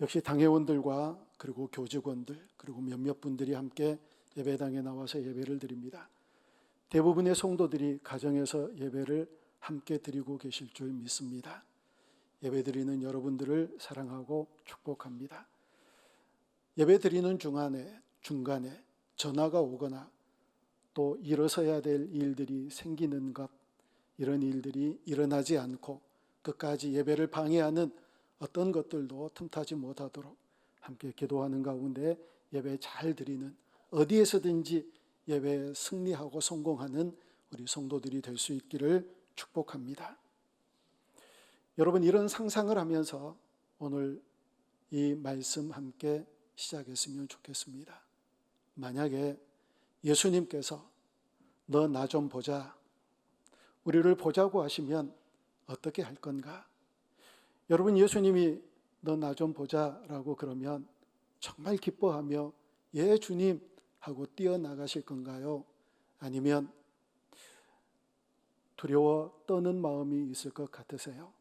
역시 당회원들과 그리고 교직원들 그리고 몇몇 분들이 함께 예배당에 나와서 예배를 드립니다. 대부분의 성도들이 가정에서 예배를 함께 드리고 계실 줄 믿습니다. 예배 드리는 여러분들을 사랑하고 축복합니다. 예배 드리는 중간에 전화가 오거나 또 일어서야 될 일들이 생기는 것, 이런 일들이 일어나지 않고 끝까지 예배를 방해하는 어떤 것들도 틈타지 못하도록 함께 기도하는 가운데 예배 잘 드리는, 어디에서든지 예배에 승리하고 성공하는 우리 성도들이 될 수 있기를 축복합니다. 여러분, 이런 상상을 하면서 오늘 이 말씀 함께 시작했으면 좋겠습니다. 만약에 예수님께서 너 나 좀 보자, 우리를 보자고 하시면 어떻게 할 건가? 여러분, 예수님이 너 나 좀 보자라고 그러면 정말 기뻐하며 예 주님 하고 뛰어나가실 건가요? 아니면 두려워 떠는 마음이 있을 것 같으세요?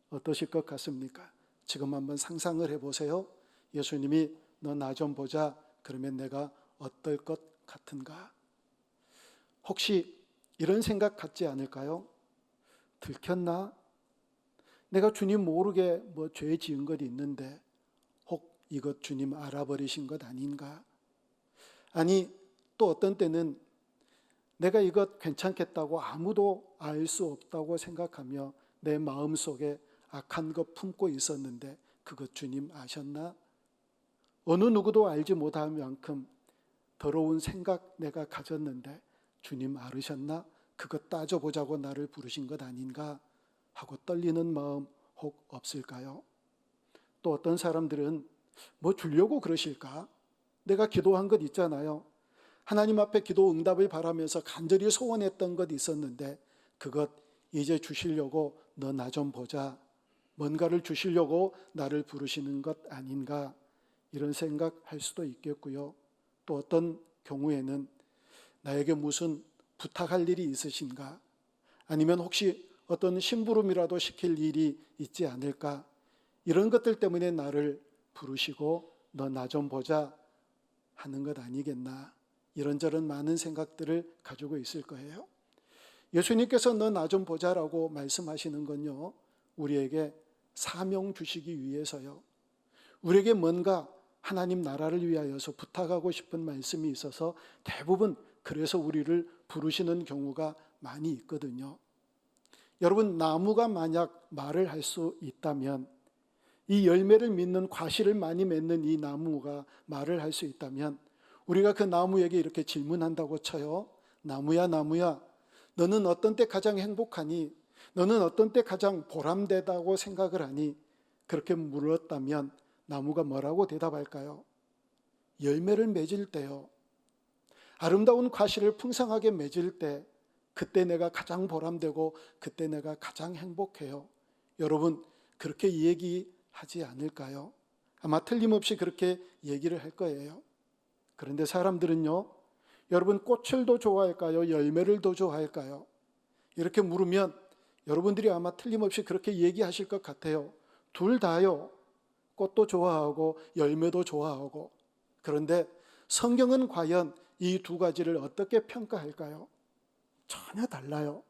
어떠실 것 같습니까? 지금 한번 상상을 해보세요. 예수님이 너 나 좀 보자 그러면 내가 어떨 것 같은가? 혹시 이런 생각 갖지 않을까요? 들켰나? 내가 주님 모르게 뭐 죄 지은 것 있는데 혹 이것 주님 알아버리신 것 아닌가? 아니, 또 어떤 때는 내가 이것 괜찮겠다고 아무도 알 수 없다고 생각하며 내 마음속에 악한 것 품고 있었는데 그것 주님 아셨나? 어느 누구도 알지 못할 만큼 더러운 생각 내가 가졌는데 주님 알으셨나? 그것 따져보자고 나를 부르신 것 아닌가? 하고 떨리는 마음 혹 없을까요? 또 어떤 사람들은 뭐 주려고 그러실까? 내가 기도한 것 있잖아요. 하나님 앞에 기도 응답을 바라면서 간절히 소원했던 것 있었는데 그것 이제 주시려고 너 나 좀 보자, 뭔가를 주시려고 나를 부르시는 것 아닌가, 이런 생각할 수도 있겠고요. 또 어떤 경우에는 나에게 무슨 부탁할 일이 있으신가, 아니면 혹시 어떤 심부름이라도 시킬 일이 있지 않을까, 이런 것들 때문에 나를 부르시고 너 나 좀 보자 하는 것 아니겠나, 이런저런 많은 생각들을 가지고 있을 거예요. 예수님께서 너 나 좀 보자라고 말씀하시는 건요, 우리에게 사명 주시기 위해서요, 우리에게 뭔가 하나님 나라를 위하여서 부탁하고 싶은 말씀이 있어서 대부분 그래서 우리를 부르시는 경우가 많이 있거든요. 여러분, 나무가 만약 말을 할 수 있다면, 이 열매를 맺는 과실을 많이 맺는 이 나무가 말을 할 수 있다면 우리가 그 나무에게 이렇게 질문한다고 쳐요. 나무야 나무야, 너는 어떤 때 가장 행복하니? 너는 어떤 때 가장 보람되다고 생각을 하니? 그렇게 물었다면 나무가 뭐라고 대답할까요? 열매를 맺을 때요, 아름다운 과실을 풍성하게 맺을 때, 그때 내가 가장 보람되고 그때 내가 가장 행복해요. 여러분, 그렇게 얘기하지 않을까요? 아마 틀림없이 그렇게 얘기를 할 거예요. 그런데 사람들은요, 여러분 꽃을 더 좋아할까요? 열매를 더 좋아할까요? 이렇게 물으면 여러분들이 아마 틀림없이 그렇게 얘기하실 것 같아요. 둘 다요. 꽃도 좋아하고 열매도 좋아하고. 그런데 성경은 과연 이 두 가지를 어떻게 평가할까요? 전혀 달라요.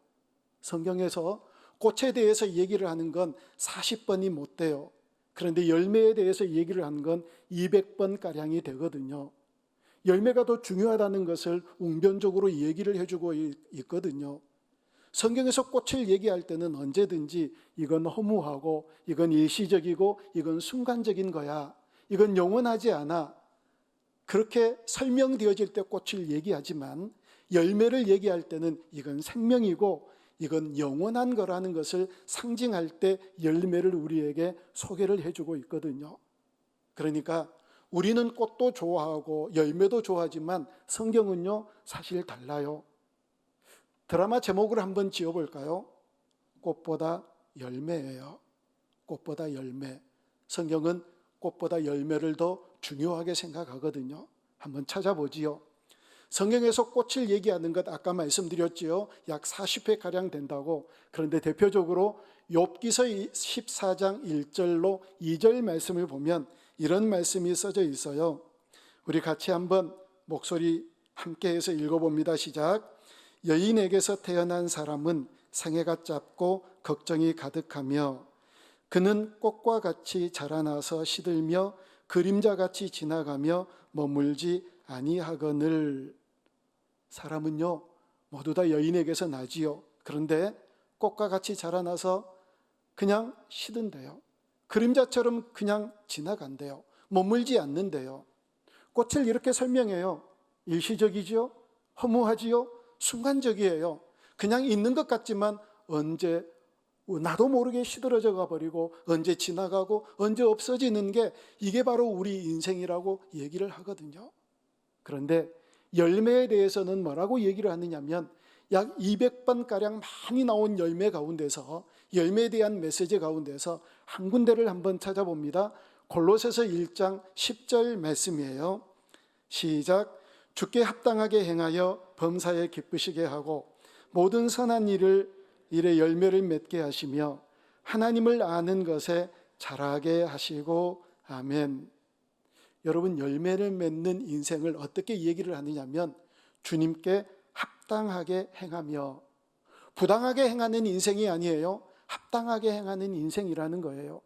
성경에서 꽃에 대해서 얘기를 하는 건 40번이 못 돼요. 그런데 열매에 대해서 얘기를 하는 건 200번가량이 되거든요. 열매가 더 중요하다는 것을 웅변적으로 얘기를 해주고 있거든요. 성경에서 꽃을 얘기할 때는 언제든지 이건 허무하고 이건 일시적이고 이건 순간적인 거야, 이건 영원하지 않아, 그렇게 설명되어질 때 꽃을 얘기하지만 열매를 얘기할 때는 이건 생명이고 이건 영원한 거라는 것을 상징할 때 열매를 우리에게 소개를 해주고 있거든요. 그러니까 우리는 꽃도 좋아하고 열매도 좋아하지만 성경은요, 사실 달라요. 드라마 제목을 한번 지어볼까요? 꽃보다 열매예요. 꽃보다 열매. 성경은 꽃보다 열매를 더 중요하게 생각하거든요. 한번 찾아보지요. 성경에서 꽃을 얘기하는 것 아까 말씀드렸지요. 약 40회가량 된다고. 그런데 대표적으로 욥기서 14장 1절로 2절 말씀을 보면 이런 말씀이 써져 있어요. 우리 같이 한번 목소리 함께해서 읽어봅니다. 시작. 여인에게서 태어난 사람은 생애가 짧고 걱정이 가득하며 그는 꽃과 같이 자라나서 시들며 그림자같이 지나가며 머물지 아니하거늘. 사람은요 모두 다 여인에게서 나지요. 그런데 꽃과 같이 자라나서 그냥 시든대요. 그림자처럼 그냥 지나간대요. 머물지 않는데요. 꽃을 이렇게 설명해요. 일시적이지요, 허무하지요, 순간적이에요. 그냥 있는 것 같지만 언제 나도 모르게 시들어져 가버리고 언제 지나가고 언제 없어지는 게 이게 바로 우리 인생이라고 얘기를 하거든요. 그런데 열매에 대해서는 뭐라고 얘기를 하느냐면 약 200번가량 많이 나온 열매 가운데서 열매에 대한 메시지 가운데서 한 군데를 한번 찾아봅니다. 골로새서 1장 10절 말씀이에요. 시작. 주께 합당하게 행하여 범사에 기쁘시게 하고 모든 선한 일에 열매를 맺게 하시며 하나님을 아는 것에 자라게 하시고 아멘. 여러분, 열매를 맺는 인생을 어떻게 얘기를 하느냐면 주님께 합당하게 행하며, 부당하게 행하는 인생이 아니에요. 합당하게 행하는 인생이라는 거예요.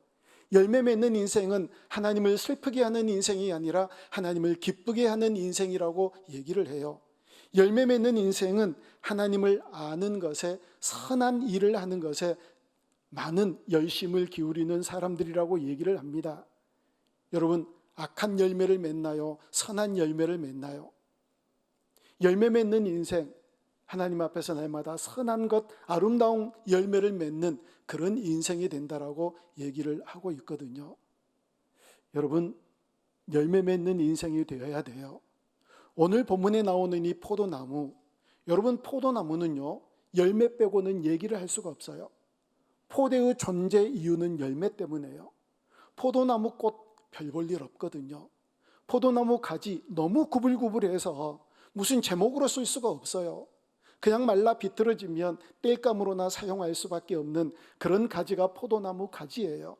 열매 맺는 인생은 하나님을 슬프게 하는 인생이 아니라 하나님을 기쁘게 하는 인생이라고 얘기를 해요. 열매 맺는 인생은 하나님을 아는 것에, 선한 일을 하는 것에 많은 열심을 기울이는 사람들이라고 얘기를 합니다. 여러분, 악한 열매를 맺나요? 선한 열매를 맺나요? 열매 맺는 인생, 하나님 앞에서 날마다 선한 것, 아름다운 열매를 맺는 그런 인생이 된다라고 얘기를 하고 있거든요. 여러분, 열매 맺는 인생이 되어야 돼요. 오늘 본문에 나오는 이 포도나무, 여러분, 포도나무는요 열매 빼고는 얘기를 할 수가 없어요. 포도의 존재 이유는 열매 때문에요. 포도나무 꽃 별 볼 일 없거든요. 포도나무 가지 너무 구불구불해서 무슨 제목으로 쓸 수가 없어요. 그냥 말라 비틀어지면 땔감으로나 사용할 수밖에 없는 그런 가지가 포도나무 가지예요.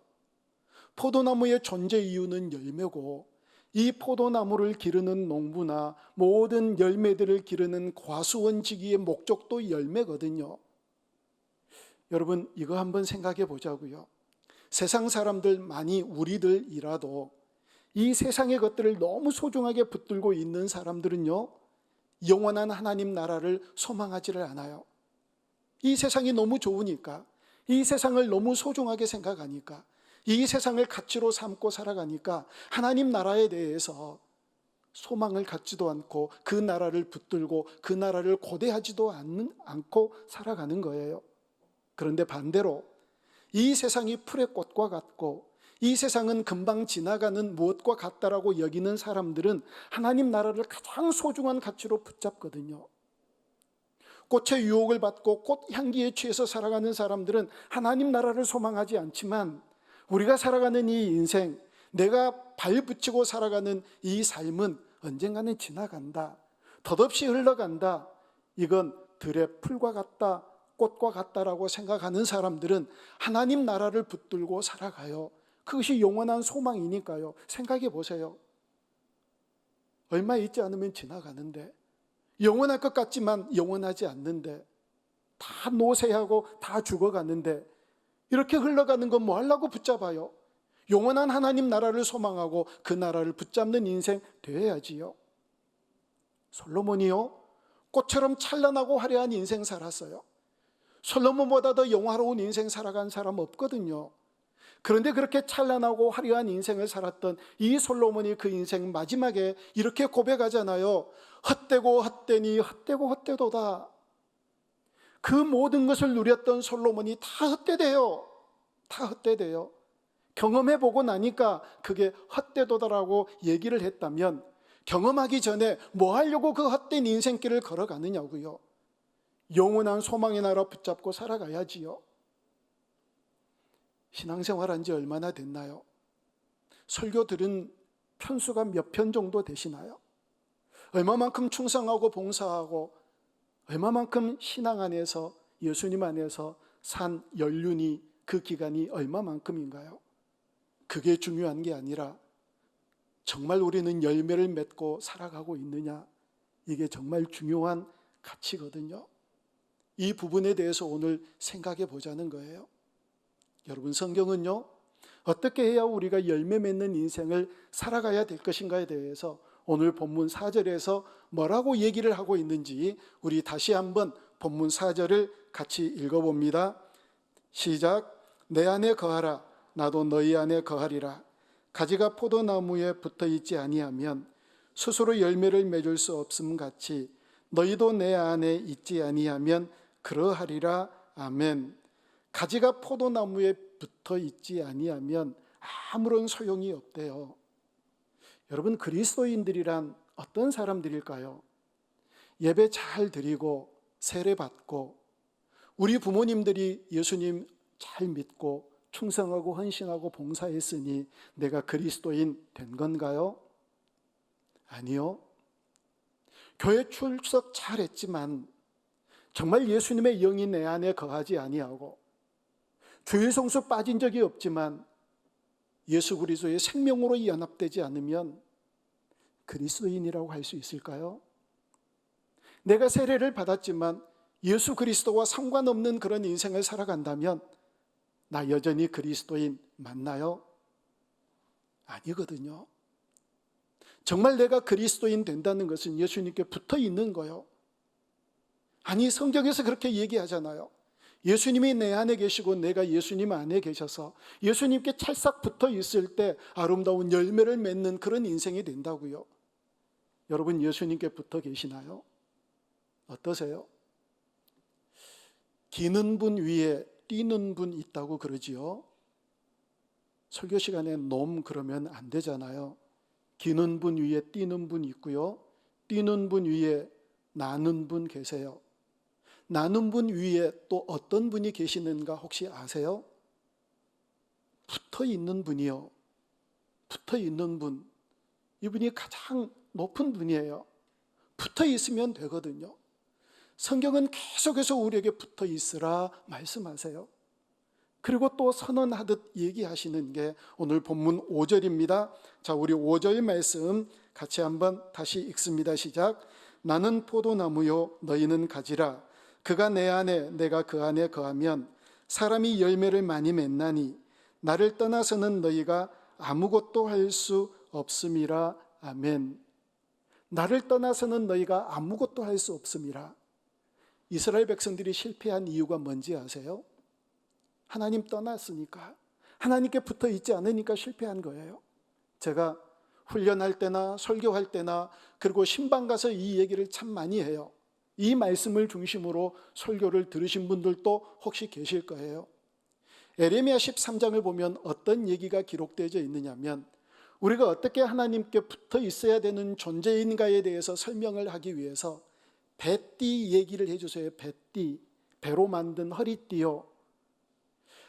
포도나무의 존재 이유는 열매고, 이 포도나무를 기르는 농부나 모든 열매들을 기르는 과수원지기의 목적도 열매거든요. 여러분, 이거 한번 생각해 보자고요. 세상 사람들, 많이 우리들이라도 이 세상의 것들을 너무 소중하게 붙들고 있는 사람들은요 영원한 하나님 나라를 소망하지를 않아요. 이 세상이 너무 좋으니까, 이 세상을 너무 소중하게 생각하니까, 이 세상을 가치로 삼고 살아가니까 하나님 나라에 대해서 소망을 갖지도 않고 그 나라를 붙들고 그 나라를 고대하지도 않고 살아가는 거예요. 그런데 반대로 이 세상이 풀의 꽃과 같고 이 세상은 금방 지나가는 무엇과 같다라고 여기는 사람들은 하나님 나라를 가장 소중한 가치로 붙잡거든요. 꽃의 유혹을 받고 꽃 향기에 취해서 살아가는 사람들은 하나님 나라를 소망하지 않지만, 우리가 살아가는 이 인생, 내가 발붙이고 살아가는 이 삶은 언젠가는 지나간다, 덧없이 흘러간다, 이건 들의 풀과 같다, 꽃과 같다라고 생각하는 사람들은 하나님 나라를 붙들고 살아가요. 그것이 영원한 소망이니까요. 생각해 보세요. 얼마 있지 않으면 지나가는데, 영원할 것 같지만 영원하지 않는데, 다 노쇠하고 다 죽어가는데 이렇게 흘러가는 건 뭐 하려고 붙잡아요? 영원한 하나님 나라를 소망하고 그 나라를 붙잡는 인생 되어야지요. 솔로몬이요 꽃처럼 찬란하고 화려한 인생 살았어요. 솔로몬보다 더 영화로운 인생 살아간 사람 없거든요. 그런데 그렇게 찬란하고 화려한 인생을 살았던 이 솔로몬이 그 인생 마지막에 이렇게 고백하잖아요. 헛되고 헛되니 헛되고 헛되도다. 그 모든 것을 누렸던 솔로몬이 다 헛되대요. 다 헛되대요. 경험해보고 나니까 그게 헛되도다라고 얘기를 했다면, 경험하기 전에 뭐 하려고 그 헛된 인생길을 걸어가느냐고요. 영원한 소망의 나라 붙잡고 살아가야지요. 신앙생활한 지 얼마나 됐나요? 설교 들은 편수가 몇 편 정도 되시나요? 얼마만큼 충성하고 봉사하고 얼마만큼 신앙 안에서 예수님 안에서 산 연륜이 그 기간이 얼마만큼인가요? 그게 중요한 게 아니라 정말 우리는 열매를 맺고 살아가고 있느냐, 이게 정말 중요한 가치거든요. 이 부분에 대해서 오늘 생각해 보자는 거예요. 여러분, 성경은요, 어떻게 해야 우리가 열매 맺는 인생을 살아가야 될 것인가에 대해서 오늘 본문 4절에서 뭐라고 얘기를 하고 있는지 우리 다시 한번 본문 4절을 같이 읽어봅니다. 시작. 내 안에 거하라. 나도 너희 안에 거하리라. 가지가 포도나무에 붙어 있지 아니하면 스스로 열매를 맺을 수 없음 같이 너희도 내 안에 있지 아니하면 그러하리라. 아멘. 가지가 포도나무에 붙어 있지 아니하면 아무런 소용이 없대요. 여러분, 그리스도인들이란 어떤 사람들일까요? 예배 잘 드리고 세례 받고 우리 부모님들이 예수님 잘 믿고 충성하고 헌신하고 봉사했으니 내가 그리스도인 된 건가요? 아니요. 교회 출석 잘했지만 정말 예수님의 영이 내 안에 거하지 아니하고 주일 성수 빠진 적이 없지만 예수 그리스도의 생명으로 연합되지 않으면 그리스도인이라고 할 수 있을까요? 내가 세례를 받았지만 예수 그리스도와 상관없는 그런 인생을 살아간다면 나 여전히 그리스도인 맞나요? 아니거든요. 정말 내가 그리스도인 된다는 것은 예수님께 붙어 있는 거예요. 아니, 성경에서 그렇게 얘기하잖아요. 예수님이 내 안에 계시고 내가 예수님 안에 계셔서 예수님께 찰싹 붙어 있을 때 아름다운 열매를 맺는 그런 인생이 된다고요. 여러분, 예수님께 붙어 계시나요? 어떠세요? 기는 분 위에 뛰는 분 있다고 그러지요. 설교 시간에 놈 그러면 안 되잖아요. 기는 분 위에 뛰는 분 있고요. 뛰는 분 위에 나는 분 계세요. 나는 분 위에 또 어떤 분이 계시는가 혹시 아세요? 붙어 있는 분이요. 붙어 있는 분. 이분이 가장 높은 분이에요. 붙어 있으면 되거든요. 성경은 계속해서 우리에게 붙어 있으라 말씀하세요. 그리고 또 선언하듯 얘기하시는 게 오늘 본문 5절입니다. 자, 우리 5절 말씀 같이 한번 다시 읽습니다. 시작. 나는 포도나무요 너희는 가지라. 그가 내 안에 내가 그 안에 거하면 사람이 열매를 많이 맺나니 나를 떠나서는 너희가 아무것도 할 수 없음이라. 아멘. 나를 떠나서는 너희가 아무것도 할 수 없음이라. 이스라엘 백성들이 실패한 이유가 뭔지 아세요? 하나님 떠났으니까, 하나님께 붙어 있지 않으니까 실패한 거예요. 제가 훈련할 때나 설교할 때나 그리고 신방 가서 이 얘기를 참 많이 해요. 이 말씀을 중심으로 설교를 들으신 분들도 혹시 계실 거예요. 에레미야 13장을 보면 어떤 얘기가 기록되어 있느냐면 우리가 어떻게 하나님께 붙어 있어야 되는 존재인가에 대해서 설명을 하기 위해서 배띠 얘기를 해주세요. 배띠, 배로 만든 허리띠요.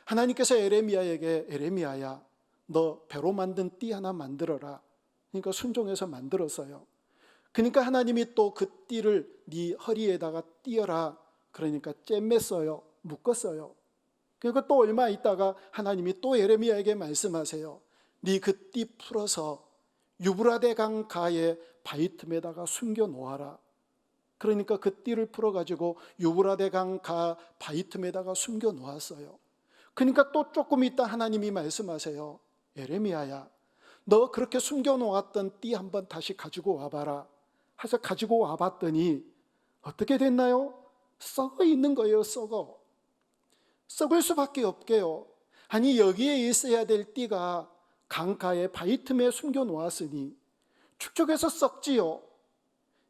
하나님께서 에레미야에게 에레미야야 너 배로 만든 띠 하나 만들어라. 그러니까 순종해서 만들었어요. 그러니까 하나님이 또 그 띠를 네 허리에다가 띄어라. 그러니까 꿰맸어요. 묶었어요. 그리고 또 얼마 있다가 하나님이 또 에레미야에게 말씀하세요. 네 그 띠 풀어서 유브라데 강 가에 바위 틈에다가 숨겨 놓아라. 그러니까 그 띠를 풀어가지고 유브라데 강 가 바위 틈에다가 숨겨 놓았어요. 그러니까 또 조금 있다 하나님이 말씀하세요. 에레미야야 너 그렇게 숨겨 놓았던 띠 한번 다시 가지고 와봐라. 해서 가지고 와봤더니 어떻게 됐나요? 썩어 있는 거예요. 썩을 수밖에 없게요. 아니 여기에 있어야 될 띠가 강가에 바위 틈에 숨겨 놓았으니 축적해서 썩지요.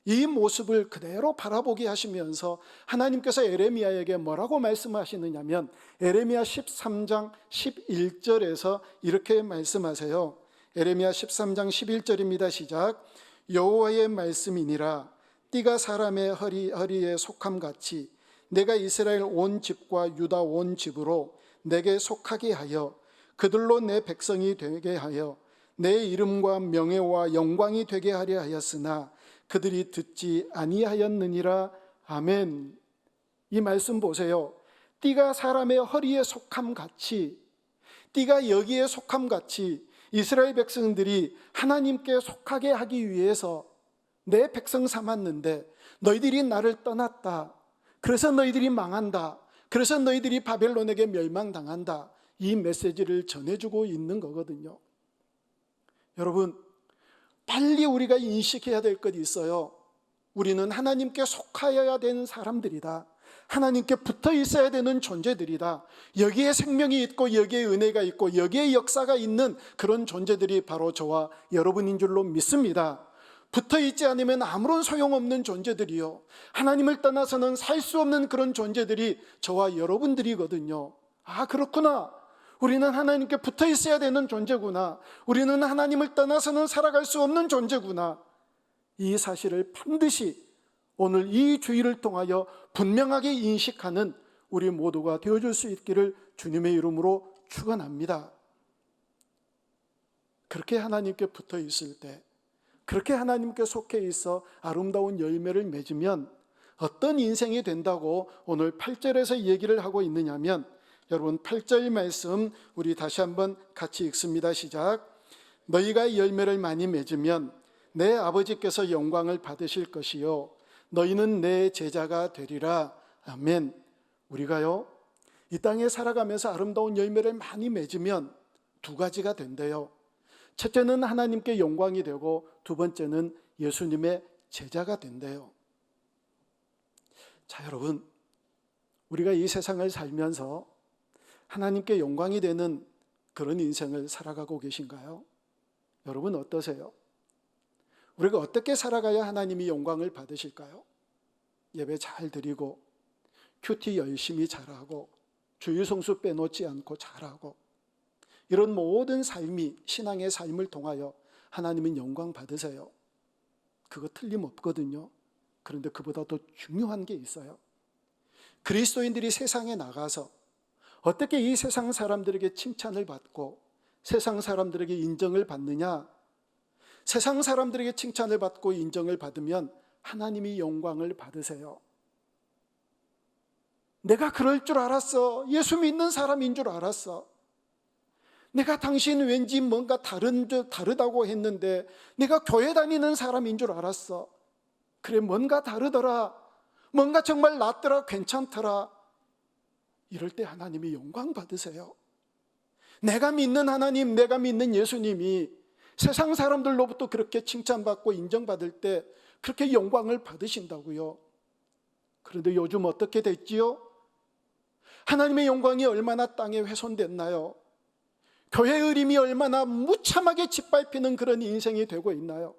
이 모습을 그대로 바라보게 하시면서 하나님께서 에레미야에게 뭐라고 말씀하시느냐면 에레미야 13장 11절에서 이렇게 말씀하세요. 에레미야 13장 11절입니다. 시작. 여호와의 말씀이니라. 띠가 사람의 허리에 속함같이 내가 이스라엘 온 집과 유다 온 집으로 내게 속하게 하여 그들로 내 백성이 되게 하여 내 이름과 명예와 영광이 되게 하려 하였으나 그들이 듣지 아니하였느니라. 아멘. 이 말씀 보세요. 띠가 사람의 허리에 속함 같이, 띠가 여기에 속함 같이 이스라엘 백성들이 하나님께 속하게 하기 위해서 내 백성 삼았는데 너희들이 나를 떠났다. 그래서 너희들이 망한다. 그래서 너희들이 바벨론에게 멸망당한다. 이 메시지를 전해주고 있는 거거든요. 여러분, 빨리 우리가 인식해야 될 것이 있어요. 우리는 하나님께 속하여야 되는 사람들이다. 하나님께 붙어 있어야 되는 존재들이다. 여기에 생명이 있고 여기에 은혜가 있고 여기에 역사가 있는 그런 존재들이 바로 저와 여러분인 줄로 믿습니다. 붙어 있지 않으면 아무런 소용없는 존재들이요, 하나님을 떠나서는 살 수 없는 그런 존재들이 저와 여러분들이거든요. 아, 그렇구나. 우리는 하나님께 붙어 있어야 되는 존재구나. 우리는 하나님을 떠나서는 살아갈 수 없는 존재구나. 이 사실을 반드시 오늘 이 주일을 통하여 분명하게 인식하는 우리 모두가 되어줄 수 있기를 주님의 이름으로 축원합니다. 그렇게 하나님께 붙어 있을 때, 그렇게 하나님께 속해 있어 아름다운 열매를 맺으면 어떤 인생이 된다고 오늘 8절에서 얘기를 하고 있느냐면, 여러분 8절 말씀 우리 다시 한번 같이 읽습니다. 시작. 너희가 열매를 많이 맺으면 내 아버지께서 영광을 받으실 것이요 너희는 내 제자가 되리라. 아멘. 우리가요, 이 땅에 살아가면서 아름다운 열매를 많이 맺으면 두 가지가 된대요. 첫째는 하나님께 영광이 되고 두 번째는 예수님의 제자가 된대요. 자, 여러분, 우리가 이 세상을 살면서 하나님께 영광이 되는 그런 인생을 살아가고 계신가요? 여러분 어떠세요? 우리가 어떻게 살아가야 하나님이 영광을 받으실까요? 예배 잘 드리고 큐티 열심히 잘하고 주일성수 빼놓지 않고 잘하고, 이런 모든 삶이 신앙의 삶을 통하여 하나님은 영광 받으세요. 그거 틀림없거든요. 그런데 그보다 더 중요한 게 있어요. 그리스도인들이 세상에 나가서 어떻게 이 세상 사람들에게 칭찬을 받고 세상 사람들에게 인정을 받느냐? 세상 사람들에게 칭찬을 받고 인정을 받으면 하나님이 영광을 받으세요. 내가 그럴 줄 알았어. 예수 믿는 사람인 줄 알았어. 내가 당신 왠지 뭔가 다르다고 했는데 내가 교회 다니는 사람인 줄 알았어. 그래, 뭔가 다르더라. 뭔가 정말 낫더라. 괜찮더라. 이럴 때 하나님이 영광 받으세요. 내가 믿는 하나님, 내가 믿는 예수님이 세상 사람들로부터 그렇게 칭찬받고 인정받을 때 그렇게 영광을 받으신다고요. 그런데 요즘 어떻게 됐지요? 하나님의 영광이 얼마나 땅에 훼손됐나요? 교회의 의림이 얼마나 무참하게 짓밟히는 그런 인생이 되고 있나요?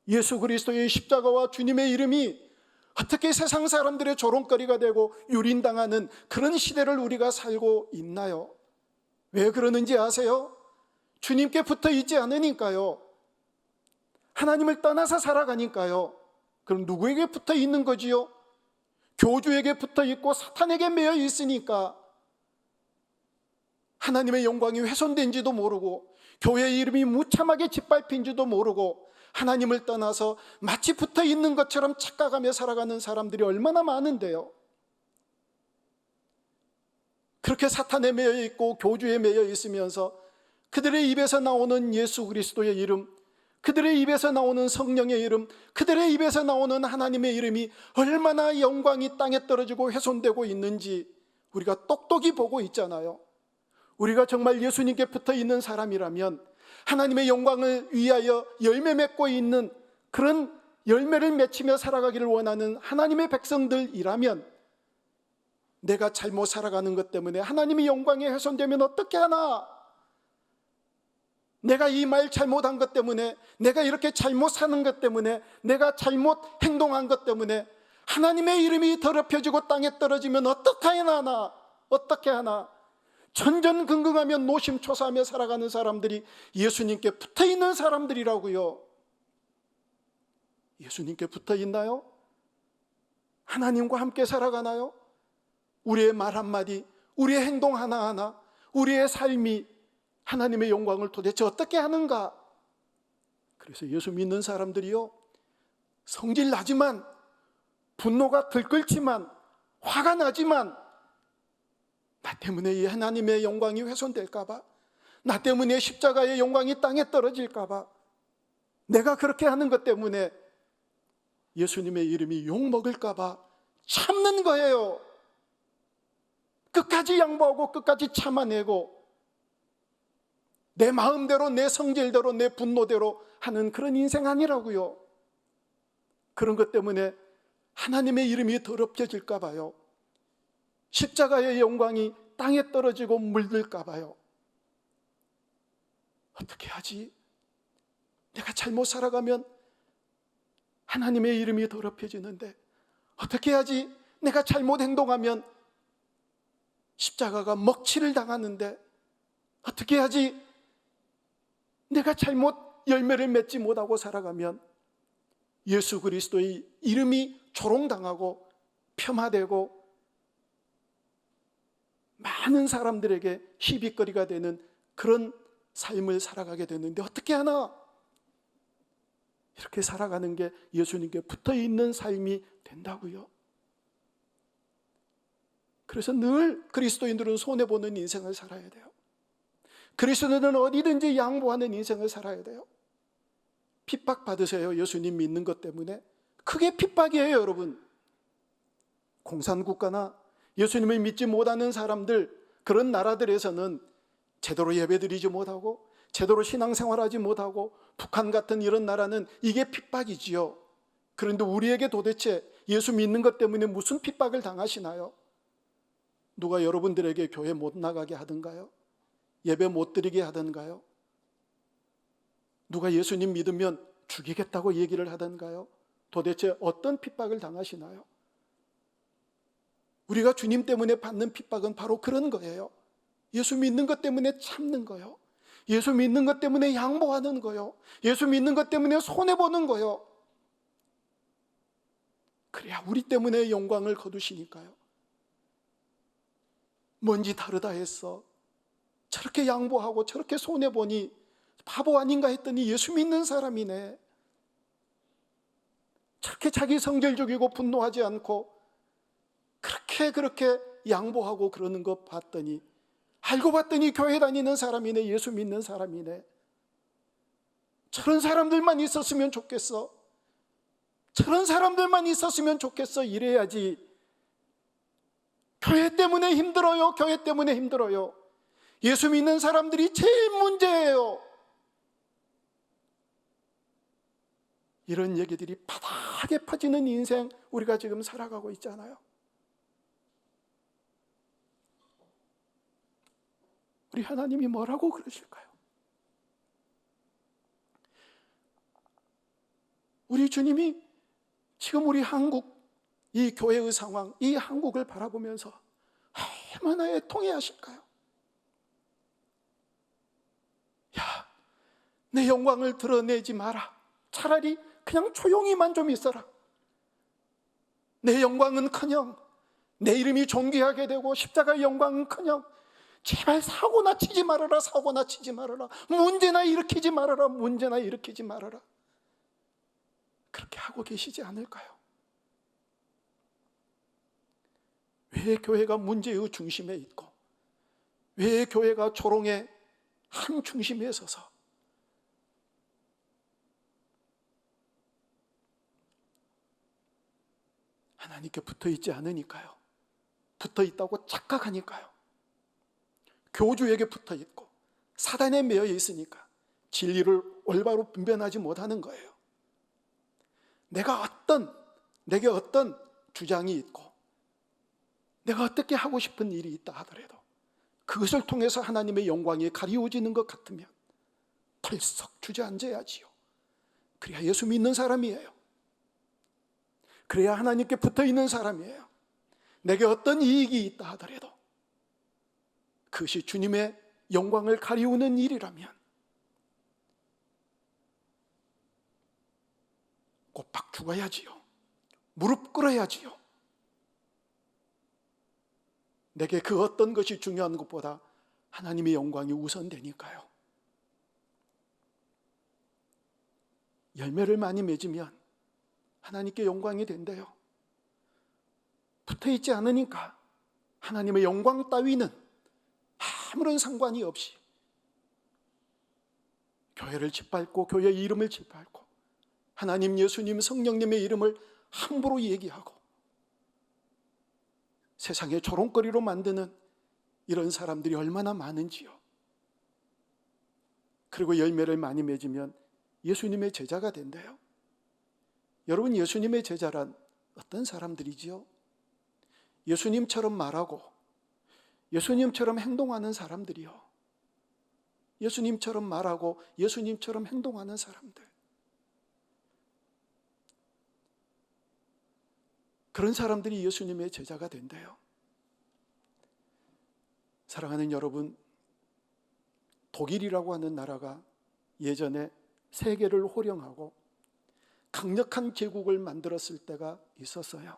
예수 그리스도의 십자가와 주님의 이름이 어떻게 세상 사람들의 조롱거리가 되고 유린당하는 그런 시대를 우리가 살고 있나요? 왜 그러는지 아세요? 주님께 붙어 있지 않으니까요. 하나님을 떠나서 살아가니까요. 그럼 누구에게 붙어 있는 거지요? 교주에게 붙어 있고 사탄에게 매여 있으니까 하나님의 영광이 훼손된지도 모르고 교회의 이름이 무참하게 짓밟힌지도 모르고 하나님을 떠나서 마치 붙어 있는 것처럼 착각하며 살아가는 사람들이 얼마나 많은데요. 그렇게 사탄에 매여 있고 교주에 매여 있으면서 그들의 입에서 나오는 예수 그리스도의 이름, 그들의 입에서 나오는 성령의 이름, 그들의 입에서 나오는 하나님의 이름이 얼마나 영광이 땅에 떨어지고 훼손되고 있는지 우리가 똑똑히 보고 있잖아요. 우리가 정말 예수님께 붙어 있는 사람이라면 하나님의 영광을 위하여 열매 맺고 있는 그런 열매를 맺히며 살아가기를 원하는 하나님의 백성들이라면, 내가 잘못 살아가는 것 때문에 하나님의 영광이 훼손되면 어떻게 하나? 내가 이 말 잘못한 것 때문에, 내가 이렇게 잘못 사는 것 때문에, 내가 잘못 행동한 것 때문에 하나님의 이름이 더럽혀지고 땅에 떨어지면 어떻게 하나? 어떻게 하나? 전전긍긍하며 노심초사하며 살아가는 사람들이 예수님께 붙어있는 사람들이라고요. 예수님께 붙어있나요? 하나님과 함께 살아가나요? 우리의 말 한마디, 우리의 행동 하나하나, 우리의 삶이 하나님의 영광을 도대체 어떻게 하는가? 그래서 예수 믿는 사람들이요, 성질 나지만, 분노가 들끓지만, 화가 나지만, 나 때문에 이 하나님의 영광이 훼손될까 봐, 나 때문에 십자가의 영광이 땅에 떨어질까 봐, 내가 그렇게 하는 것 때문에 예수님의 이름이 욕먹을까 봐 참는 거예요. 끝까지 양보하고 끝까지 참아내고 내 마음대로, 내 성질대로, 내 분노대로 하는 그런 인생 아니라고요. 그런 것 때문에 하나님의 이름이 더럽혀질까 봐요. 십자가의 영광이 땅에 떨어지고 물들까 봐요. 어떻게 하지? 내가 잘못 살아가면 하나님의 이름이 더럽혀지는데, 어떻게 하지? 내가 잘못 행동하면 십자가가 먹칠을 당하는데, 어떻게 하지? 내가 잘못 열매를 맺지 못하고 살아가면 예수 그리스도의 이름이 조롱당하고 폄하되고 많은 사람들에게 시비거리가 되는 그런 삶을 살아가게 되는데 어떻게 하나? 이렇게 살아가는 게 예수님께 붙어있는 삶이 된다고요. 그래서 늘 그리스도인들은 손해보는 인생을 살아야 돼요. 그리스도인들은 어디든지 양보하는 인생을 살아야 돼요. 핍박받으세요. 예수님 믿는 것 때문에. 그게 핍박이에요, 여러분. 공산국가나 예수님을 믿지 못하는 사람들, 그런 나라들에서는 제대로 예배드리지 못하고 제대로 신앙생활하지 못하고, 북한 같은 이런 나라는 이게 핍박이지요. 그런데 우리에게 도대체 예수 믿는 것 때문에 무슨 핍박을 당하시나요? 누가 여러분들에게 교회 못 나가게 하던가요? 예배 못 드리게 하던가요? 누가 예수님 믿으면 죽이겠다고 얘기를 하던가요? 도대체 어떤 핍박을 당하시나요? 우리가 주님 때문에 받는 핍박은 바로 그런 거예요. 예수 믿는 것 때문에 참는 거요. 예수 믿는 것 때문에 양보하는 거요. 예수 믿는 것 때문에 손해보는 거요. 그래야 우리 때문에 영광을 거두시니까요. 뭔지 다르다 했어. 저렇게 양보하고 저렇게 손해보니 바보 아닌가 했더니 예수 믿는 사람이네. 저렇게 자기 성질 죽이고 분노하지 않고 그렇게 양보하고 그러는 거 봤더니, 알고 봤더니 교회 다니는 사람이네. 예수 믿는 사람이네. 저런 사람들만 있었으면 좋겠어. 저런 사람들만 있었으면 좋겠어. 이래야지. 교회 때문에 힘들어요. 교회 때문에 힘들어요. 예수 믿는 사람들이 제일 문제예요. 이런 얘기들이 바닥에 퍼지는 인생 우리가 지금 살아가고 있잖아요. 우리 하나님이 뭐라고 그러실까요? 우리 주님이 지금 우리 한국, 이 교회의 상황, 이 한국을 바라보면서 얼마나 애통해하실까요? 야, 내 영광을 드러내지 마라. 차라리 그냥 조용히만 좀 있어라. 내 영광은커녕, 내 이름이 존귀하게 되고 십자가의 영광은커녕, 제발 사고나 치지 말아라. 사고나 치지 말아라. 문제나 일으키지 말아라. 문제나 일으키지 말아라. 그렇게 하고 계시지 않을까요? 왜 교회가 문제의 중심에 있고, 왜 교회가 조롱의 한 중심에 서서 하나님께 붙어있지 않으니까요. 붙어있다고 착각하니까요. 교주에게 붙어있고 사단에 매여 있으니까 진리를 올바로 분별하지 못하는 거예요. 내게 어떤 주장이 있고 내가 어떻게 하고 싶은 일이 있다 하더라도 그것을 통해서 하나님의 영광이 가리워지는 것 같으면 털썩 주저앉아야지요. 그래야 예수 믿는 사람이에요. 그래야 하나님께 붙어있는 사람이에요. 내게 어떤 이익이 있다 하더라도 그것이 주님의 영광을 가리우는 일이라면 꼬박 죽어야지요. 무릎 꿇어야지요. 내게 그 어떤 것이 중요한 것보다 하나님의 영광이 우선되니까요. 열매를 많이 맺으면 하나님께 영광이 된대요. 붙어있지 않으니까 하나님의 영광 따위는 아무런 상관이 없이 교회를 짓밟고 교회의 이름을 짓밟고 하나님, 예수님, 성령님의 이름을 함부로 얘기하고 세상의 조롱거리로 만드는 이런 사람들이 얼마나 많은지요. 그리고 열매를 많이 맺으면 예수님의 제자가 된대요. 여러분, 예수님의 제자란 어떤 사람들이지요? 예수님처럼 말하고 예수님처럼 행동하는 사람들이요. 예수님처럼 말하고 예수님처럼 행동하는 사람들. 그런 사람들이 예수님의 제자가 된대요. 사랑하는 여러분, 독일이라고 하는 나라가 예전에 세계를 호령하고 강력한 제국을 만들었을 때가 있었어요.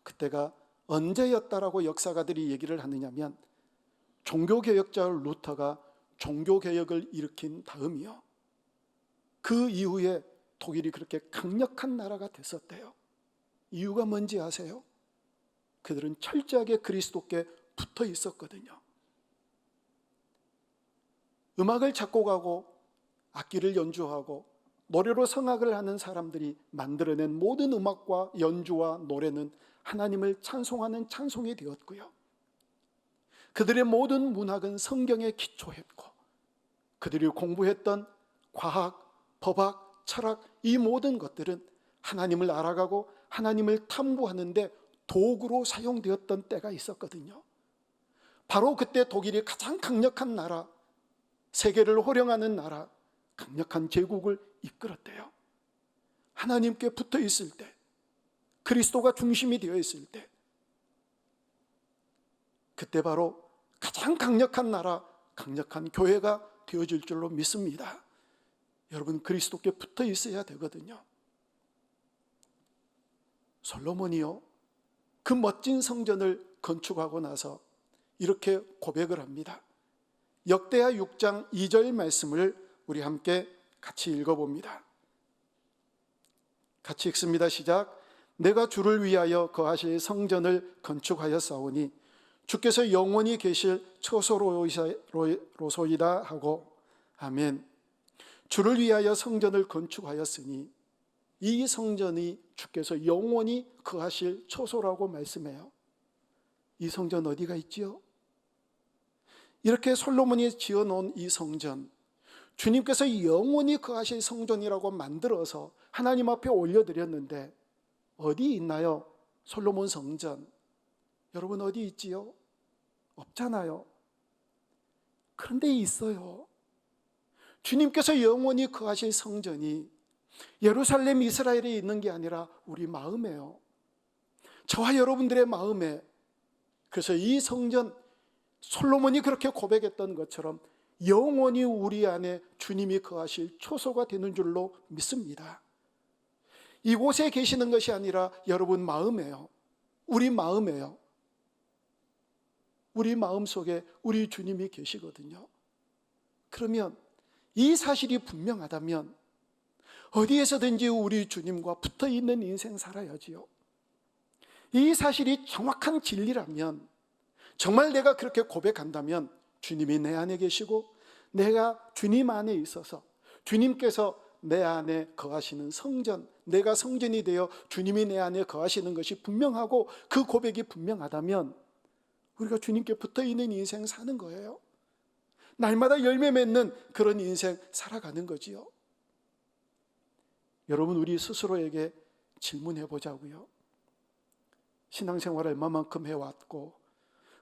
그때가 언제였다라고 역사가들이 얘기를 하느냐면 종교개혁자 루터가 종교개혁을 일으킨 다음이요. 그 이후에 독일이 그렇게 강력한 나라가 됐었대요. 이유가 뭔지 아세요? 그들은 철저하게 그리스도께 붙어 있었거든요. 음악을 작곡하고 악기를 연주하고 노래로 성악을 하는 사람들이 만들어낸 모든 음악과 연주와 노래는 하나님을 찬송하는 찬송이 되었고요. 그들의 모든 문학은 성경에 기초했고 그들이 공부했던 과학, 법학, 철학, 이 모든 것들은 하나님을 알아가고 하나님을 탐구하는데 도구로 사용되었던 때가 있었거든요. 바로 그때 독일이 가장 강력한 나라, 세계를 호령하는 나라, 강력한 제국을 이끌었대요. 하나님께 붙어 있을 때, 그리스도가 중심이 되어 있을 때, 그때 바로 가장 강력한 나라, 강력한 교회가 되어질 줄로 믿습니다. 여러분, 그리스도께 붙어 있어야 되거든요. 솔로몬이요, 그 멋진 성전을 건축하고 나서 이렇게 고백을 합니다. 역대하 6장 2절 말씀을 우리 함께 같이 읽어봅니다. 같이 읽습니다. 시작. 내가 주를 위하여 거하실 성전을 건축하였사오니 주께서 영원히 계실 처소로소이다 하고. 아멘. 주를 위하여 성전을 건축하였으니 이 성전이 주께서 영원히 거하실 처소라고 말씀해요. 이 성전 어디가 있지요? 이렇게 솔로몬이 지어놓은 이 성전, 주님께서 영원히 거하실 성전이라고 만들어서 하나님 앞에 올려드렸는데 어디 있나요? 솔로몬 성전. 여러분, 어디 있지요? 없잖아요. 그런데 있어요. 주님께서 영원히 거하실 성전이 예루살렘, 이스라엘에 있는 게 아니라 우리 마음에요. 저와 여러분들의 마음에. 그래서 이 성전, 솔로몬이 그렇게 고백했던 것처럼 영원히 우리 안에 주님이 거하실 초소가 되는 줄로 믿습니다. 이곳에 계시는 것이 아니라 여러분 마음에요. 우리 마음에요. 우리 마음속에 우리 주님이 계시거든요. 그러면 이 사실이 분명하다면 어디에서든지 우리 주님과 붙어있는 인생 살아야지요. 이 사실이 정확한 진리라면, 정말 내가 그렇게 고백한다면 주님이 내 안에 계시고 내가 주님 안에 있어서 주님께서 내 안에 거하시는 성전, 내가 성전이 되어 주님이 내 안에 거하시는 것이 분명하고 그 고백이 분명하다면 우리가 주님께 붙어있는 인생 사는 거예요. 날마다 열매 맺는 그런 인생 살아가는 거지요. 여러분, 우리 스스로에게 질문해 보자고요. 신앙생활을 얼마만큼 해왔고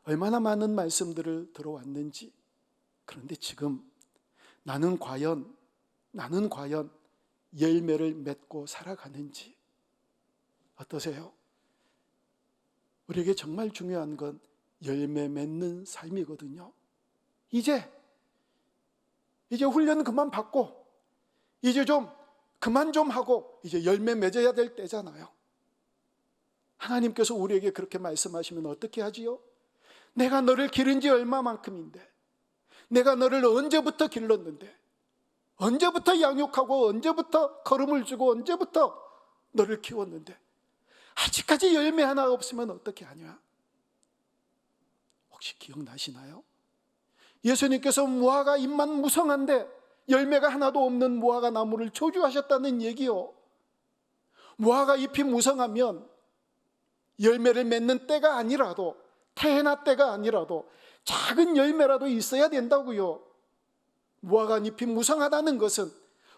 얼마나 많은 말씀들을 들어왔는지. 그런데 지금 나는 과연 열매를 맺고 살아가는지 어떠세요? 우리에게 정말 중요한 건 열매 맺는 삶이거든요. 이제 훈련 그만 받고 이제 그만 좀 하고 이제 열매 맺어야 될 때잖아요. 하나님께서 우리에게 그렇게 말씀하시면 어떻게 하지요? 내가 너를 기른 지 얼마만큼인데, 내가 너를 언제부터 길렀는데, 언제부터 양육하고 언제부터 걸음을 주고 언제부터 너를 키웠는데 아직까지 열매 하나 없으면 어떻게 하냐? 혹시 기억나시나요? 예수님께서 무화과 잎만 무성한데 열매가 하나도 없는 무화과 나무를 저주하셨다는 얘기요. 무화과 잎이 무성하면 열매를 맺는 때가 아니라도, 태해나 때가 아니라도 작은 열매라도 있어야 된다고요. 무화과 잎이 무성하다는 것은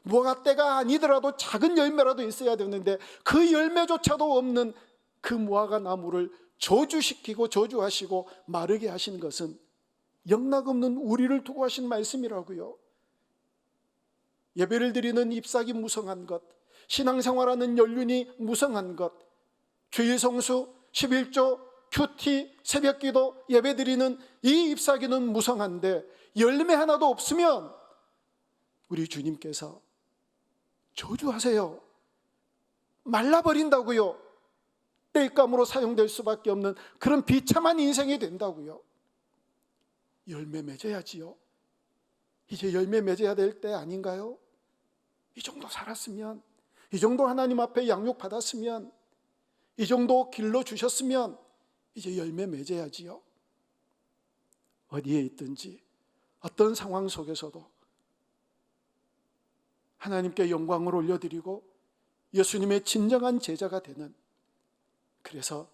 무화과 때가 아니더라도 작은 열매라도 있어야 되는데 그 열매조차도 없는 그 무화과 나무를 저주시키고 저주하시고 마르게 하신 것은 영락없는 우리를 두고 하신 말씀이라고요. 예배를 드리는 잎사귀 무성한 것, 신앙생활하는 연륜이 무성한 것, 주일 성수, 11조, 큐티, 새벽기도 예배드리는 이 잎사귀는 무성한데 열매 하나도 없으면 우리 주님께서 저주하세요. 말라버린다고요. 땔감으로 사용될 수밖에 없는 그런 비참한 인생이 된다고요. 열매 맺어야지요. 이제 열매 맺어야 될 때 아닌가요? 이 정도 살았으면, 이 정도 하나님 앞에 양육 받았으면, 이 정도 길러주셨으면 이제 열매 맺어야지요. 어디에 있든지 어떤 상황 속에서도 하나님께 영광을 올려드리고 예수님의 진정한 제자가 되는, 그래서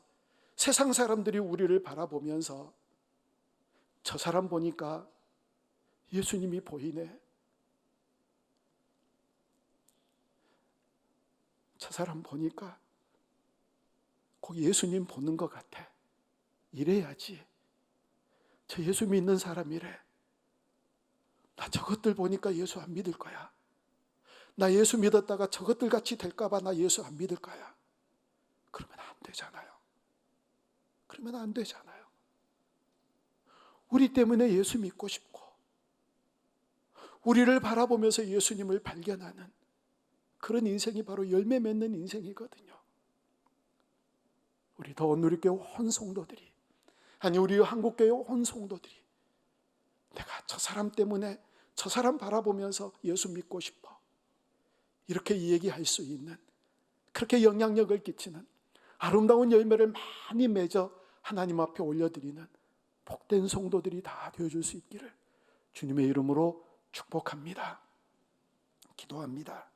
세상 사람들이 우리를 바라보면서 저 사람 보니까 예수님이 보이네, 저 사람 보니까 꼭 예수님 보는 것 같아, 이래야지. 저 예수 믿는 사람이래, 나 저것들 보니까 예수 안 믿을 거야, 나 예수 믿었다가 저것들 같이 될까 봐 나 예수 안 믿을 거야. 그러면 안 되잖아요. 그러면 안 되잖아요. 우리 때문에 예수 믿고 싶고 우리를 바라보면서 예수님을 발견하는 그런 인생이 바로 열매 맺는 인생이거든요. 우리 더원누리교회 온 성도들이, 아니 우리 한국교회 온 성도들이 내가 저 사람 때문에 저 사람 바라보면서 예수 믿고 싶어, 이렇게 얘기할 수 있는, 그렇게 영향력을 끼치는 아름다운 열매를 많이 맺어 하나님 앞에 올려드리는 복된 성도들이 다 되어줄 수 있기를 주님의 이름으로 축복합니다. 기도합니다.